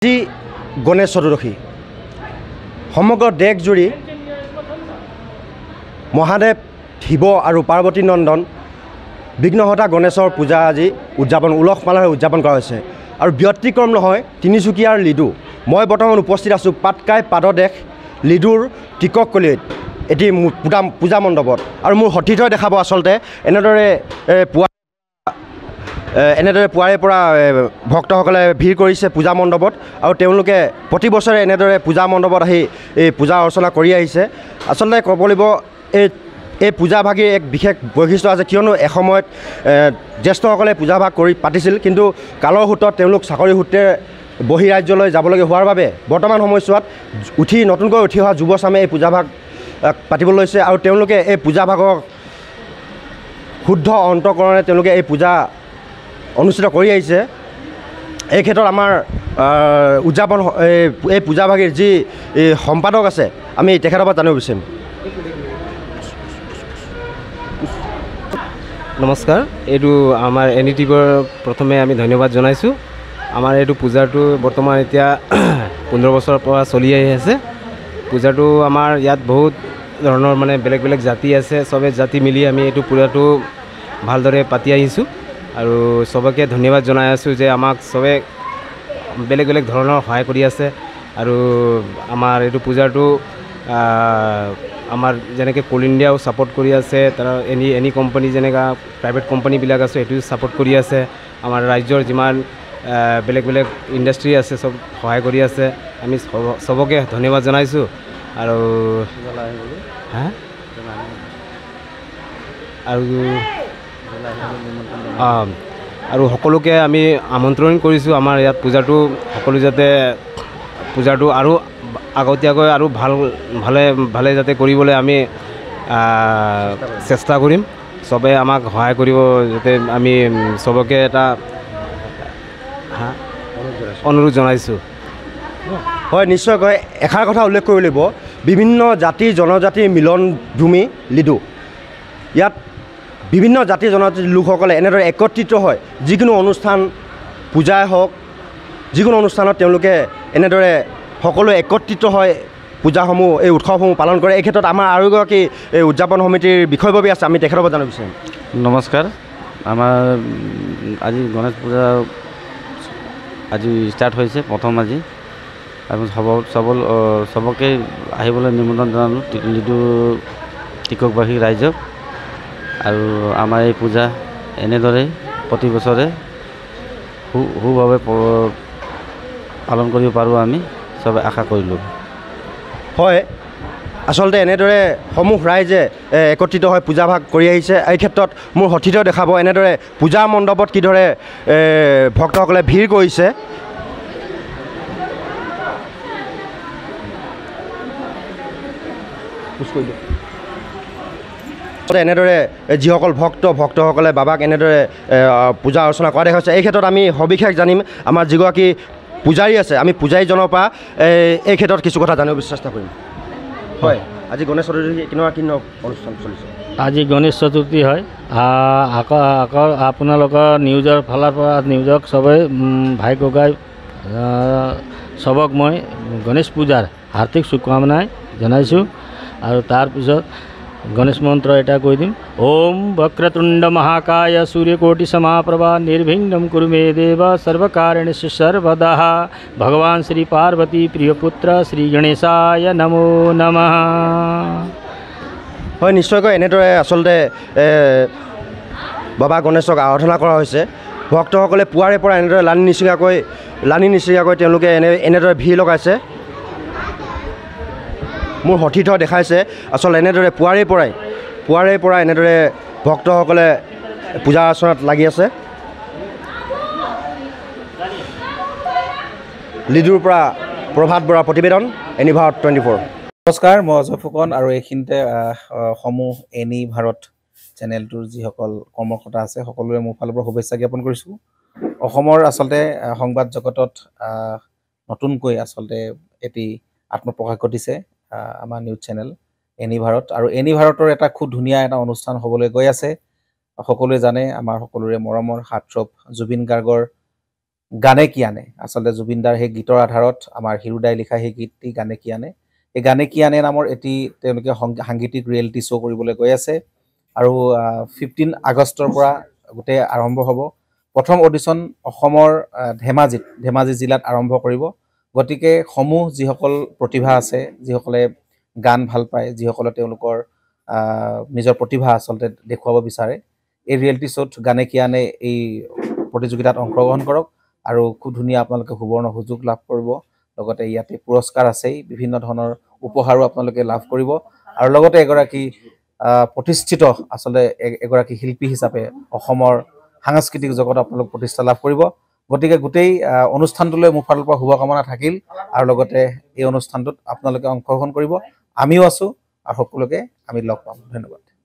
আজি গণেশ চতুৰ্দশী সমগ্ৰ দেশজুৰি মহাদেৱ শিৱ আৰু পাৰ্বতী নন্দন বিঘ্নহৰ্তা গণেশৰ পূজা আজি উদযাপন উলহ মালহেৰে উদযাপন কৰা হৈছে আৰু ব্যতিক্ৰম নহয় তিনিচুকীয়াৰ লিডু মই বৰ্তমান উপস্থিত আছোঁ পাটকাই পাদদেশ লিডুৰ টিকক কলিত এটি পূজা মণ্ডপত আৰু মোৰ সতীৰ্থই দেখাব আচলতে এনেদৰে পুৱাৰে পৰা ভক্তসকলে ভিৰ কৰিছে পূজা মণ্ডপত আৰু তেওঁলোকে প্ৰতি বছৰে এনেদৰে পূজা মণ্ডপত আহি এই পূজা অৰ্চনা কৰি আহিছে আচলতে ক'ব লাগিব এই পূজাভাগীৰ এক বিশেষ বৈশিষ্ট্য আছে কিয়নো এসময়ত জ্যেষ্ঠসকলে পূজাভাগ কৰি পাতিছিল কিন্তু কালৰ সূত্ৰত তেওঁলোক চাকৰি সূত্ৰে বহিৰাজ্যলৈ যাবলগীয়া হোৱাৰ বাবে বৰ্তমান সময়ছোৱাত নতুনকৈ উঠি অহা যুৱচামে এই পূজাভাগ পাতিবলৈ লৈছে আৰু তেওঁলোকে এই পূজাভাগক শুদ্ধ অন্তঃকৰণে তেওঁলোকে এই পূজা অনুষ্ঠিত কৰি আহিছে এই ক্ষেত্ৰত আমাৰ উদযাপন এই পূজাভাগীৰ যি সম্পাদক আছে আমি তেখেতৰ পৰা জানিব বিচাৰিম নমস্কাৰ এইটো আমাৰ এনইটিভৰ প্ৰথমে আমি ধন্যবাদ জনাইছোঁ আমাৰ এইটো পূজাটো বৰ্তমান এতিয়া 15 বছৰৰ পৰা চলি আহি আছে পূজাটো আমাৰ ইয়াত বহুত ধৰণৰ মানে বেলেগ বেলেগ জাতি আছে সবে জাতি মিলি আমি এইটো পূজাটো ভালদৰে পাতি আহিছোঁ আৰু সবকে ধন্যবাদ জনাই আছোঁ যে আমাক সবে বেলেগ বেলেগ ধৰণৰ সহায় কৰি আছে আৰু আমাৰ এইটো পূজাটো আমাৰ যেনেকৈ কোল ইণ্ডিয়াও ছাপোৰ্ট কৰি আছে তাৰ এনি কোম্পানী যেনেকৈ প্ৰাইভেট কোম্পানীবিলাক আছে সেইটো ছাপোৰ্ট কৰি আছে আমাৰ ৰাজ্যৰ যিমান বেলেগ বেলেগ ইণ্ডাষ্ট্ৰী আছে সব সহায় কৰি আছে আমি সবকে ধন্যবাদ জনাইছোঁ আৰু আৰু সকলোকে আমি আমন্ত্ৰণ কৰিছোঁ আমাৰ ইয়াত পূজাটো সকলো যাতে পূজাটো আৰু আগতীয়াকৈ আৰু ভালে যাতে কৰিবলৈ আমি চেষ্টা কৰিম সবে আমাক সহায় কৰিব যাতে আমি সবকে এটা অনুৰোধ জনাইছোঁ হয় নিশ্চয়কৈ এষাৰ কথা উল্লেখ কৰিব লাগিব বিভিন্ন জাতি জনজাতিৰ মিলন ভূমি লিডু ইয়াত বিভিন্ন জাতি জনজাতিৰ লোকসকলে এনেদৰে একত্ৰিত হয় যিকোনো অনুষ্ঠান পূজাই হওক যিকোনো অনুষ্ঠানত তেওঁলোকে এনেদৰে সকলো একত্ৰিত হয় পূজাসমূহ এই উৎসৱসমূহ পালন কৰে এই ক্ষেত্ৰত আমাৰ আৰু এগৰাকী এই উদযাপন সমিতিৰ বিষয়ববী আছে আমি তেখেতৰ পৰা জানিব বিচাৰিম নমস্কাৰ আমাৰ আজি গণেশ পূজা আজি ষ্টাৰ্ট হৈছে প্ৰথম আজি আৰু সবকে আহিবলৈ নিমন্ত্ৰণ জনালোঁ লিডু টিককবাসী ৰাইজক আৰু আমাৰ এই পূজা এনেদৰে প্ৰতি বছৰে সুভাৱে পালন কৰিব পাৰোঁ আমি সবে আশা কৰিলোঁ হয় আচলতে এনেদৰে সমূহ ৰাইজে একত্ৰিত হৈ পূজাভাগ কৰি আহিছে এই ক্ষেত্ৰত মোৰ সতীৰ্থই দেখাব এনেদৰে পূজা মণ্ডপত কিদৰে ভক্তসকলে ভিৰ কৰিছে এনেদৰে যিসকল ভক্তসকলে বাবাক এনেদৰে পূজা অৰ্চনা কৰা দেখা হৈছে এই ক্ষেত্ৰত আমি সবিশেষ জানিম আমাৰ যিগৰাকী পূজাৰী আছে আমি পূজাৰীজনৰ পৰা এই ক্ষেত্ৰত কিছু কথা জানিব চেষ্টা কৰিম হয় আজি গণেশ চতুৰ্থী কি অনুষ্ঠান চলিছে আজি গণেশ চতুৰ্থী হয় আপোনালোকৰ নিউজৰ ফালৰ পৰা নিউজক সবে ভাই ককাই সবক মই গণেশ পূজাৰ হাৰ্দিক শুভকামনাই জনাইছোঁ আৰু তাৰপিছত গণেশ মন্ত্ৰ এটা কৈ দিম ওম বক্ৰতুণ্ড মহাকায় সূৰ্যকোটি সমাপ্ৰভা নিৰ্বিঘ্নম কুৰু মে দেৱ সৰ্বকাৰণেষু সৰ্বদা ভগৱান শ্ৰী পাৰ্বতী প্ৰিয়পুত্ৰ শ্ৰী গণেশায় নমো নমঃ হয় নিশ্চয়কৈ এনেদৰে আচলতে বাবা গণেশক আৰাধনা কৰা হৈছে ভক্তসকলে পুৱাৰে পৰা এনেদৰে লানি নিচিঙাকৈ তেওঁলোকে এনেদৰে ভিৰ লগাইছে মোৰ সতীৰ্থ দেখাইছে আচলতে এনেদৰে পুৱাৰে পৰা এনেদৰে ভক্তসকলে পূজা অৰ্চনাত লাগি আছে লিডুৰ পৰা প্ৰভাত বৰা প্ৰতিবেদন এনি ভাৰত 24 নমস্কাৰ মই অজয় ফুকন আৰু এইখিনিতে সমূহ এনি ভাৰত চেনেলটোৰ যিসকল কৰ্মকৰ্তা আছে সকলোৰে মোৰ ফালৰ পৰা শুভেচ্ছা জ্ঞাপন কৰিছোঁ অসমৰ আচলতে সংবাদ জগতত নতুনকৈ আচলতে এটি আত্মপ্ৰকাশ ঘটিছে আমাৰ নিউজ চেনেল এনি ভাৰত আৰু এনি ভাৰতৰ এটা খুব ধুনীয়া এটা অনুষ্ঠান হ'বলৈ গৈ আছে সকলোৱে জানে আমাৰ সকলোৰে মৰমৰ হাৰ্টথ্ৰব জুবিন গাৰ্গৰ গানে কি আনে আচলতে জুবিনদাৰ সেই গীতৰ আধাৰত আমাৰ হিৰুদাই লিখা সেই গীতটি গানে কি আনে এই গানে কি আনে নামৰ এটি তেওঁলোকে সাংগীতিক ৰিয়েলিটি শ্ব' কৰিবলৈ গৈ আছে আৰু 15 আগষ্টৰ পৰা গোটেই আৰম্ভ হ'ব প্ৰথম অডিশ্যন অসমৰ ধেমাজি জিলাত আৰম্ভ কৰিব গতিকে সমূহ যিসকল প্ৰতিভা আছে যিসকলে গান ভাল পায় যিসকলে তেওঁলোকৰ নিজৰ প্ৰতিভা আচলতে দেখুৱাব বিচাৰে এই ৰিয়েলিটি শ্ব'ত গানে কি আনে এই প্ৰতিযোগিতাত অংশগ্ৰহণ কৰক আৰু খুব ধুনীয়া আপোনালোকে সুবৰ্ণ সুযোগ লাভ কৰিব লগতে ইয়াতে পুৰস্কাৰ আছেই বিভিন্ন ধৰণৰ উপহাৰো আপোনালোকে লাভ কৰিব আৰু লগতে এগৰাকী প্ৰতিষ্ঠিত আচলতে এগৰাকী শিল্পী হিচাপে অসমৰ সাংস্কৃতিক জগতত আপোনালোক প্ৰতিষ্ঠা লাভ কৰিব গতিকে গোটেই অনুষ্ঠানটোলৈ মোৰ ফালৰ পৰা শুভকামনা থাকিল আৰু লগতে এই অনুষ্ঠানটোত আপোনালোকে অংশগ্ৰহণ কৰিব আমিও আছো আৰু সকলোকে আমি লগ পাম ধন্যবাদ